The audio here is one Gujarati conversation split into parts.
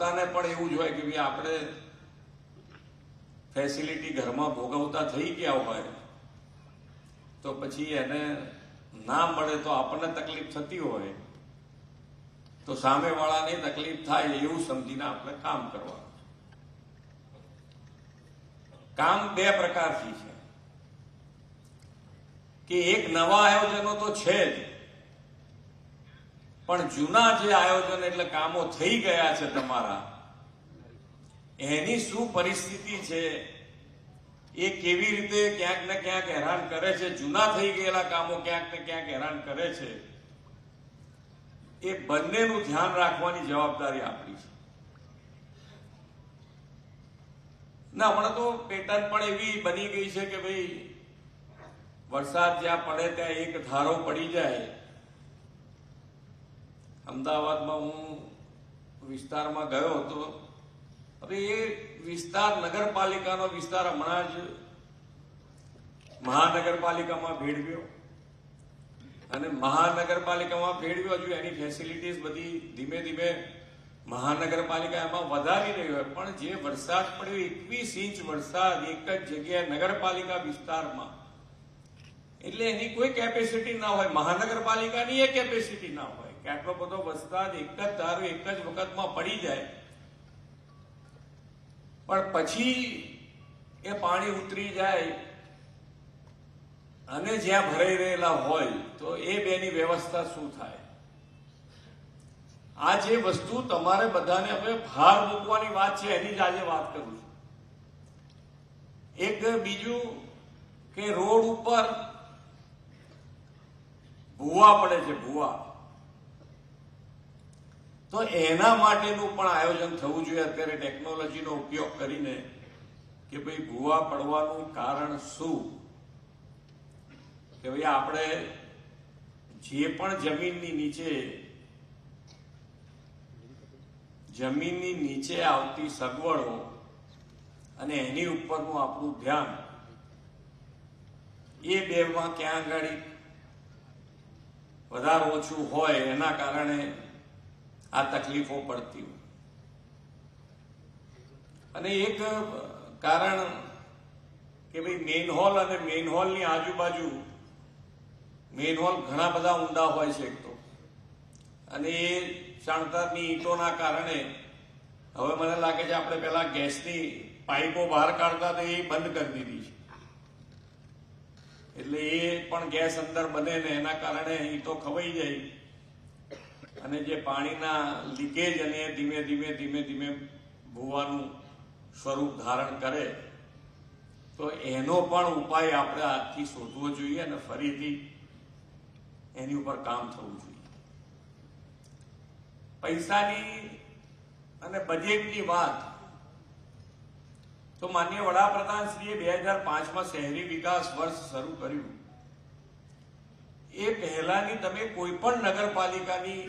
પોતાને પણ એવું જ હોય કે ભાઈ આપણે ફેસિલિટી ઘરમાં ભોગવતા થઈ ગયા હોય તો પછી એને ના મળે તો આપણને તકલીફ થતી હોય તો સામેવાળાને તકલીફ થાય એવું સમજીને આપણે કામ કરવાનું. કામ બે પ્રકારથી છે કે એક નવા આયોજનો તો છે જ, પણ જૂના જે આયોજન એટલે કામો થઈ ગયા છે તમારા, એની શું પરિસ્થિતિ છે, એ કેવી રીતે ક્યાંક ને ક્યાંક હેરાન કરે છે, જૂના થઈ ગયેલા કામો ક્યાંક ને ક્યાંક હેરાન કરે છે, એ બંનેનું ધ્યાન રાખવાની જવાબદારી આપણી છે. ના, હમણાં તો પેટર્ન પણ એવી બની ગઈ છે કે ભાઈ વરસાદ જ્યાં પડે ત્યાં એક ધારો પડી જાય. અમદાવાદમાં હું વિસ્તારમાં ગયો હતો. હવે એ વિસ્તાર નગરપાલિકાનો વિસ્તાર હમણાં જ મહાનગરપાલિકામાં ભેળવ્યો અને મહાનગરપાલિકામાં ભેળવ્યો. હજુ એની ફેસિલિટીઝ બધી ધીમે ધીમે મહાનગરપાલિકા એમાં વધારી રહી હોય, પણ જે વરસાદ પડ્યો 21 ઇંચ વરસાદ એક જ જગ્યાએ નગરપાલિકા વિસ્તારમાં, એટલે એની કોઈ કેપેસિટી ના હોય, મહાનગરપાલિકાની એ કેપેસિટી ના હોય કે આટલો બધો વરસાદ એક જ ધારો એક જ વખતમાં પડી જાય. પણ પછી એ પાણી ઉતરી જાય અને જ્યાં ભરાઈ રહેલા હોય તો એ બેની વ્યવસ્થા શું થાય? આ જે વસ્તુ તમારે બધાને હવે ભાર મૂકવાની વાત છે, એની જ આજે વાત કરું છું. એક બીજું કે રોડ ઉપર ભૂવા પડે છે, ભૂવા, તો એના માટેનું પણ આયોજન થવું જોઈએ અત્યારે ટેકનોલોજીનો ઉપયોગ કરીને કે ભાઈ ભૂવા પડવાનું કારણ શું, કે ભાઈ આપણે જે પણ જમીનની નીચે આવતી સગવડો અને એની ઉપરનું આપણું ધ્યાન, એ બેમાં ક્યાં આગળ વધારે ઓછું હોય એના કારણે આ તકલીફો પડતી હોય. અને એક કારણ કે ભાઈ મેઇન હોલ અને મેઇન હોલની આજુબાજુ, મેઇન હોલ ઘણા બધા ઊંડા હોય છે એક તો, અને એ ચણતરની ઈંટોના કારણે હવે મને લાગે છે આપણે પેલા ગેસની પાઇપો બહાર કાઢતા તો એ બંધ કરી દીધી છે, એટલે એ પણ ગેસ અંદર બને ને એના કારણે ઈંટો ખવાઈ જાય અને જે પાણીના લીકેજ અને ધીમે ધીમે ભૂવાનું સ્વરૂપ ધારણ કરે. તો એનો પણ ઉપાય આપણે આજથી શોધવો જોઈએ અને ફરીથી એની ઉપર કામ થવું જોઈએ. પૈસાની અને બજેટની વાત તો માનનીય વડાપ્રધાનશ્રીએ 2005માં શહેરી વિકાસ વર્ષ શરૂ કર્યું. એ પહેલાની તમે કોઈ પણ નગરપાલિકાની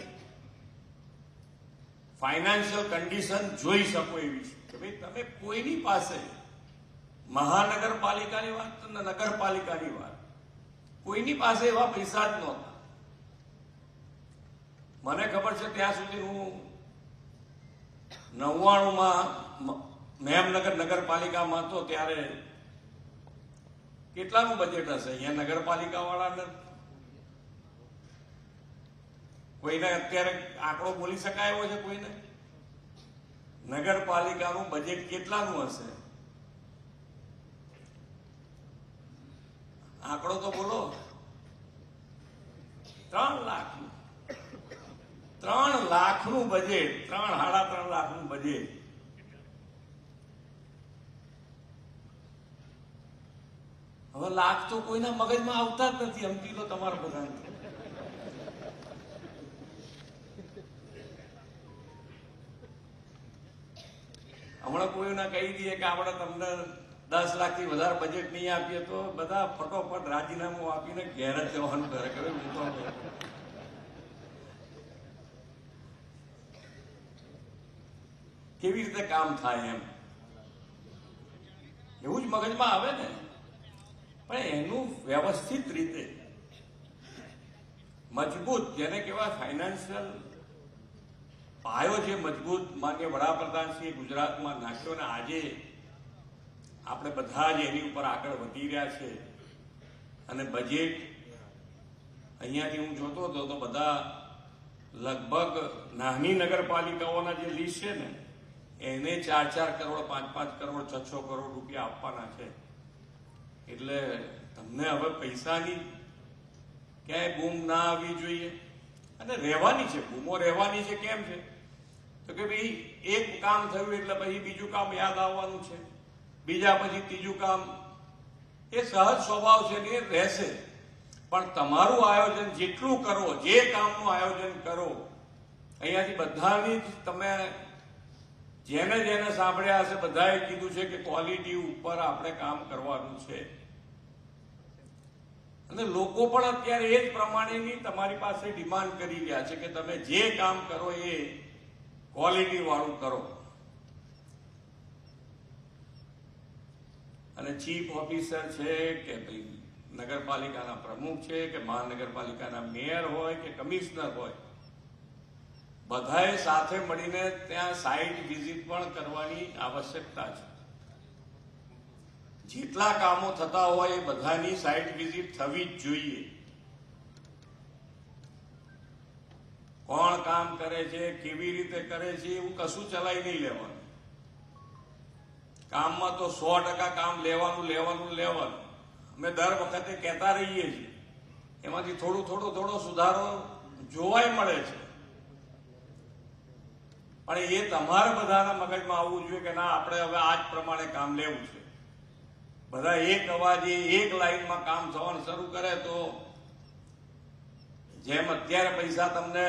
ફાઇનાન્શિયલ કન્ડિશન જોઈ શકો એવી છે કે ભાઈ તમે કોઈની પાસે, મહાનગરપાલિકાની વાત નગરપાલિકાની વાત, કોઈની પાસે એવા પૈસા જ નહોતા. મને ખબર છે ત્યાં સુધી હું 99માં મેમનગર નગરપાલિકામાં હતો ત્યારે કેટલાનું બજેટ હશે અહીંયા નગરપાલિકા વાળાને? કોઈને અત્યારે આંકડો બોલી શકાય એવો છે કોઈને? નગરપાલિકાનું બજેટ કેટલાનું હશે? આંકડો તો બોલો. 3 લાખ. 3 લાખનું બજેટ, 3.5 લાખનું બજેટ. હવે લાખ તો કોઈના મગજમાં આવતા જ નથી, સમજી લો તમારા બધાને. હમણાં કોઈને કહી દઈએ કે આપણે તમને 10 લાખથી વધારે બજેટ નહીં આપીએ તો બધા ફટોફટ રાજીનામું આપીને ઘેર જ જવાનું કરે. કેવી રીતે કામ થાય એમ એવું જ મગજમાં આવે ને. પણ એનું વ્યવસ્થિત રીતે મજબૂત, જેને કહેવાય ફાઇનાન્શિયલ પાયો જે મજબૂત માન્ય વડાપ્રધાનશ્રીએ ગુજરાતમાં નાખ્યો ને આજે આપણે બધા જ એની ઉપર આગળ વધી રહ્યા છે. અને બજેટ અહીંયાથી હું જોતો હતો તો બધા લગભગ નાની નગરપાલિકાઓના જે લિસ્ટ છે ને એને 4-4 કરોડ 5-5 કરોડ 6-6 કરોડ રૂપિયા આપવાના છે. એટલે તમને હવે પૈસાની ક્યાંય બૂમ ના આવવી જોઈએ. અને રહેવાની છે, બૂમો રહેવાની છે. કેમ છે તો કે ભાઈ એક કામ થયું એટલે પછી બીજું કામ યાદ આવવાનું છે, બીજા પછી ત્રીજું કામ. એ સહજ સ્વભાવ છે ને એ રહેશે. પણ તમારું આયોજન જેટલું કરો, જે કામનું આયોજન કરો, અહીંયાથી બધાની જ તમે જેને જેને સાંભળ્યા હશે બધાએ કીધું છે કે ક્વોલિટી ઉપર આપણે કામ કરવાનું છે. અને લોકો પણ અત્યારે એ જ પ્રમાણેની તમારી પાસે ડિમાન્ડ કરી રહ્યા છે કે તમે જે કામ કરો એ ક્વોલિટી વાળું કરો. અને ચીફ ઓફિસર છે કે ભાઈ નગરપાલિકાના પ્રમુખ છે કે મહાનગરપાલિકાના મેયર હોય કે કમિશનર હોય, બધાએ સાથે મળીને ત્યાં સાઇટ વિઝિટ પણ કરવાની આવશ્યકતા છે. જેટલા કામો થતા હોય એ બધાની સાઇટ વિઝિટ થવી જ જોઈએ. કોણ કામ કરે છે, કેવી રીતે કરે છે, એવું કશું ચલાવી નહીં લેવાનું. કામમાં તો 100% કામ લેવાનું. અમે દર વખતે કહેતા રહીએ છીએ, એમાંથી થોડો સુધારો જોવાય મળે છે. પણ એ તમારા બધાના મગજમાં આવવું જોઈએ કે ના, આપણે હવે આ જ પ્રમાણે કામ લેવું છે. બધા એક અવાજે એક લાઈનમાં કામ થવાનું શરૂ કરે તો જેમ અત્યારે પૈસા તમને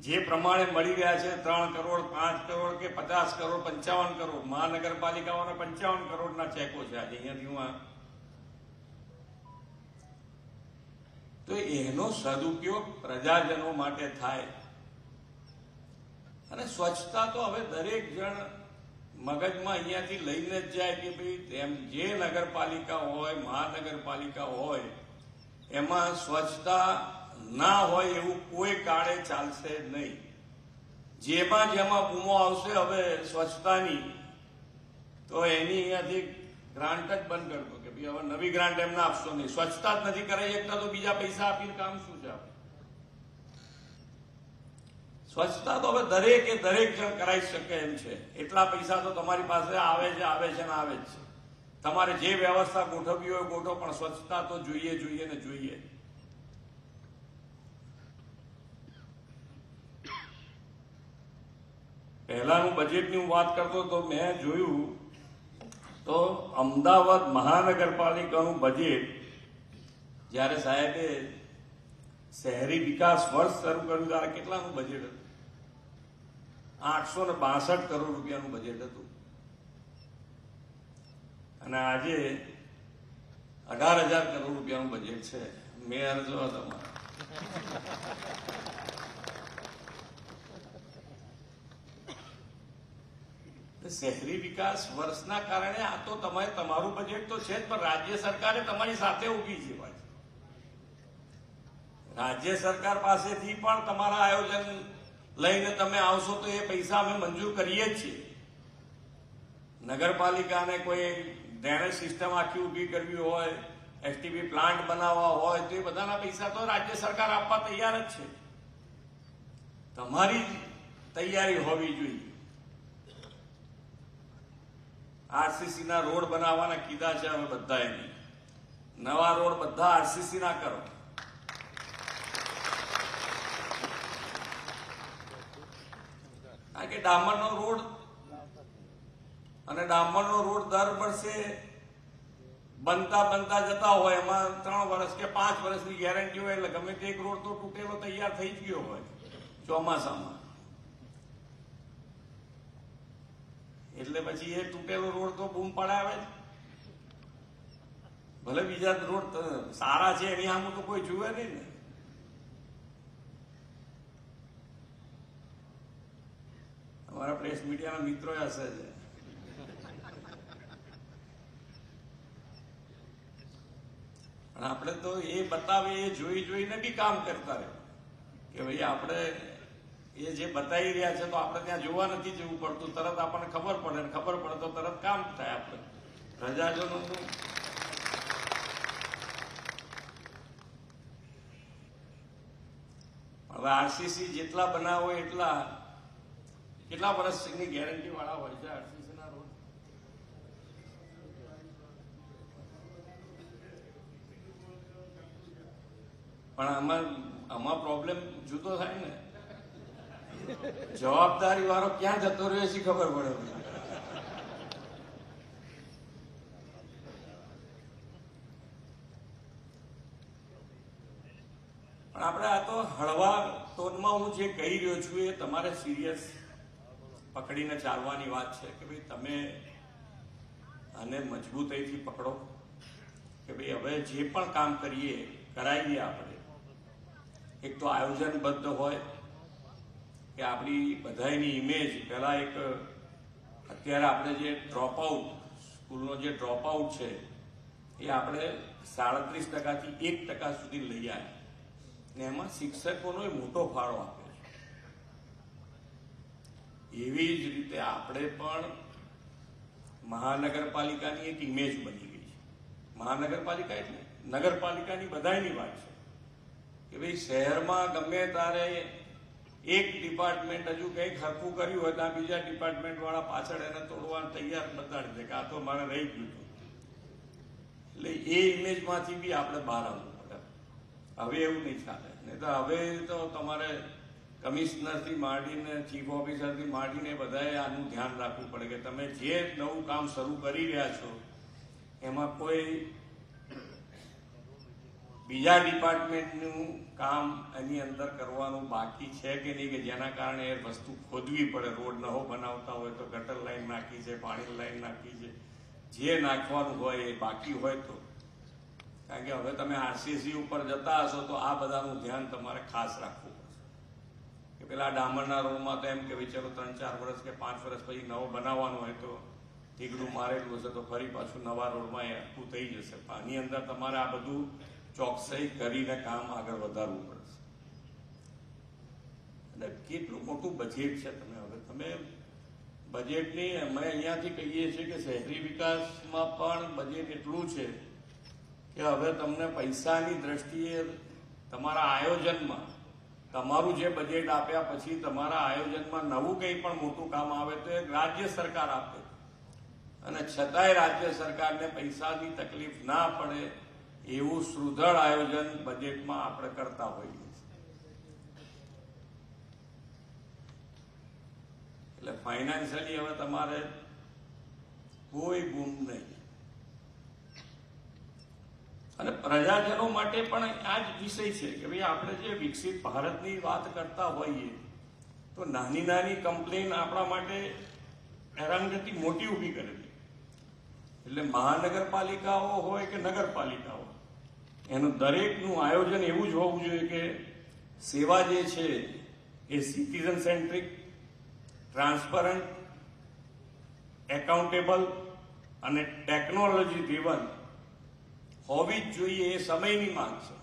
જે પ્રમાણે મળી રહ્યા છે 3 કરોડ 5 કરોડ કે 50 કરોડ 55 કરોડ, મહાનગરપાલિકાઓના 55 કરોડના ચેકો છે આજે અહીંયાથી હું. તો એનો સદુપયોગ પ્રજાજનો માટે થાય. અને સ્વચ્છતા તો હવે દરેક જણ મગજમાં અહીંયાથી લઈને જ જાય કે ભાઈ તેમ જે નગરપાલિકા હોય, મહાનગરપાલિકા હોય, એમાં સ્વચ્છતા ના હોય એવું કોઈ કાળે ચાલશે નહીં. જેમાં બૂમો આવશે હવે સ્વચ્છતાની, તો એની અહીંયાથી ગ્રાન્ટ જ બંધ કરતો કે ભાઈ હવે નવી ગ્રાન્ટ એમને આપશો નહીં. સ્વચ્છતા જ નથી કરાઈ શકતા તો બીજા પૈસા આપીને કામ શું છે? સ્વચ્છતા તો હવે દરેક જણ કરાવી શકે એમ છે. એટલા પૈસા તો તમારી પાસે આવે છે ને આવે જ છે. તમારે જે વ્યવસ્થા ગોઠવવી હોય ગોઠવો, પણ સ્વચ્છતા તો જોઈએ ને જોઈએ. પહેલાનું બજેટની હું વાત કરતો તો મેં જોયું તો અમદાવાદ મહાનગરપાલિકાનું બજેટ જ્યારે સાહેબે શહેરી વિકાસ વર્ષ શરૂ કર્યું ત્યારે કેટલાનું બજેટ હતું? 862 કરોડ રૂપિયાનું બજેટ હતું. અને આજે 18,000 કરોડ રૂપિયાનું બજેટ છે. મેયર જો તમારે શહેરી વિકાસ વર્ષના કારણે આ તો તમારું બજેટ તો છે જ, પણ રાજ્ય સરકારે તમારી સાથે ઉભી છે. રાજ્ય સરકાર પાસેથી પણ તમારા આયોજન લઈને તમે આવશો તો એ પૈસા અમે મંજૂર કરીએ જ છીએ. નગરપાલિકાને કોઈ ડ્રેનેજ સિસ્ટમ આખી ઊભી કરવી હોય, એસટીપી પ્લાન્ટ બનાવવા હોય તો એ બધાના પૈસા તો રાજ્ય સરકાર આપવા તૈયાર જ છે. તમારી તૈયારી હોવી જોઈએ. આરસીસી ના રોડ બનાવવાના કીધા છે હવે બધાએ. નવા રોડ બધા આરસીસી ના કરો. કારણ કે ડામરનો રોડ દર વર્ષે બનતા જતા હોય, એમાં 3 વર્ષ કે 5 વર્ષની ગેરંટી હોય, એટલે ગમે તે એક રોડ તો તૂટેલો તૈયાર થઈ જ ગયો હોય ચોમાસામાં. એટલે પછી એ તૂટેલો રોડ તો બૂમ પડાવે જ. ભલે બીજા રોડ સારા છે એની સામે તો કોઈ જુએ નહીં ને. અમારા પ્રેસ મીડિયાના મિત્રો હશે છે. પણ આપણે તો એ બતાવે એ જોઈને બી કામ કરતા રહે કે ભાઈ આપણે એ જે બતાવી રહ્યા છે તો આપણે ત્યાં જોવા નથી જવું પડતું, તરત આપણને ખબર પડે, ને ખબર પડે તો તરત કામ થાય. આપણે પ્રજાજનોનું હવે આરસીસી જેટલા બનાવો એટલા કેટલા વર્ષની ગેરંટી વાળા હોય છે આરસીસી ના રોડ? પણ આમાં પ્રોબ્લેમ જુદો થાય ને, જવાબદારી વાળો ક્યાં જતો રહ્યો છે ખબર પડે. પણ આપણે આ તો હળવા ટોનમાં હું જે કહી રહ્યો છું એ તમારે સિરિયસ પકડીને ચાલવાની વાત છે કે ભાઈ તમે આને મજબૂતાઈથી પકડો કે ભાઈ હવે જે પણ કામ કરીએ કરાવીએ. આપણે એક તો આયોજનબદ્ધ હોય કે આપણી બધાની ઇમેજ પહેલા એક અત્યારે આપણે જે ડ્રોપ આઉટ સ્કૂલનો જે ડ્રોપ આઉટ છે એ આપણે 37% થી 1% સુધી લઈ આવ્યા ને એમાં શિક્ષકોનો મોટો ફાળો આપે છે. એવી જ રીતે આપણે પણ મહાનગરપાલિકાની એક ઇમેજ બની ગઈ છે. મહાનગરપાલિકા એટલે નગરપાલિકાની બધાની વાત છે કે ભાઈ શહેરમાં ગમે તારે એક ડિપાર્ટમેન્ટ હજુ કંઈક હરખું કર્યું હોય તો આ બીજા ડિપાર્ટમેન્ટ વાળા પાછળ એને તોડવા તૈયાર બતાડી દે કે આ તો મારે રહી ગયું હતું. એટલે એ ઇમેજમાંથી બી આપણે બહાર આવવું પડે. હવે એવું નહીં ચાલે. નહીં તો હવે તો તમારે કમિશનરથી માંડીને ચીફ ઓફિસરથી માંડીને બધાએ આનું ધ્યાન રાખવું પડે કે તમે જે નવું કામ શરૂ કરી રહ્યા છો એમાં કોઈ બીજા ડિપાર્ટમેન્ટનું કામ એની અંદર કરવાનું બાકી છે કે નહીં, કે જેના કારણે એ વસ્તુ ખોદવી પડે. રોડ નવો બનાવતા હોય તો ગટર લાઈન નાખી છે, પાણી લાઈન નાખી છે, જે નાખવાનું હોય એ બાકી હોય તો. કારણ કે હવે તમે આરસીસી ઉપર જતા હશો તો આ બધાનું ધ્યાન તમારે ખાસ રાખવું પડશે કે પેલા ડામરના રોડમાં તો એમ કે વિચારો 3-4 વર્ષ કે 5 વર્ષ પછી નવો બનાવવાનો હોય તો ટીકડું મારેલું હશે તો ફરી પાછું નવા રોડમાં એ આખું થઈ જશે. પણ આની અંદર તમારે આ બધું ચોકસાઈ કરીને કામ આગળ વધારવું પડશે. એટલે કેટલું મોટું બજેટ છે. તમે બજેટની અમે અહીંયાથી કહીએ છીએ કે શહેરી વિકાસમાં પણ બજેટ એટલું છે કે હવે તમને પૈસાની દ્રષ્ટિએ તમારા આયોજનમાં તમારું જે બજેટ આપ્યા પછી તમારા આયોજનમાં નવું કંઈ પણ મોટું કામ આવે તો એ રાજ્ય સરકાર આપે, અને છતાંય રાજ્ય સરકારને પૈસાની તકલીફ ના પડે એવું સુદૃઢ આયોજન બજેટમાં આપણે કરતા હોઈએ છીએ. એટલે ફાઇનાન્શિયલી હવે તમારે કોઈ ગુમ નહીં. અને પ્રજાજનો માટે પણ આ જ વિષય છે કે ભાઈ આપણે જે વિકસિત ભારતની વાત કરતા હોઈએ તો નાની નાની કમ્પ્લેન આપણા માટે હેરાનગતિ મોટી ઊભી કરે છે. એટલે મહાનગરપાલિકાઓ હોય કે નગરપાલિકાઓ, એનું દરેકનું આયોજન એવું જ હોવું જોઈએ કે સેવા જે છે એ સિટીઝન સેન્ટ્રિક, ટ્રાન્સપરન્ટ, એકાઉન્ટેબલ અને ટેકનોલોજી ડ્રીવન હોવી જ જોઈએ. એ સમયની માંગ છે.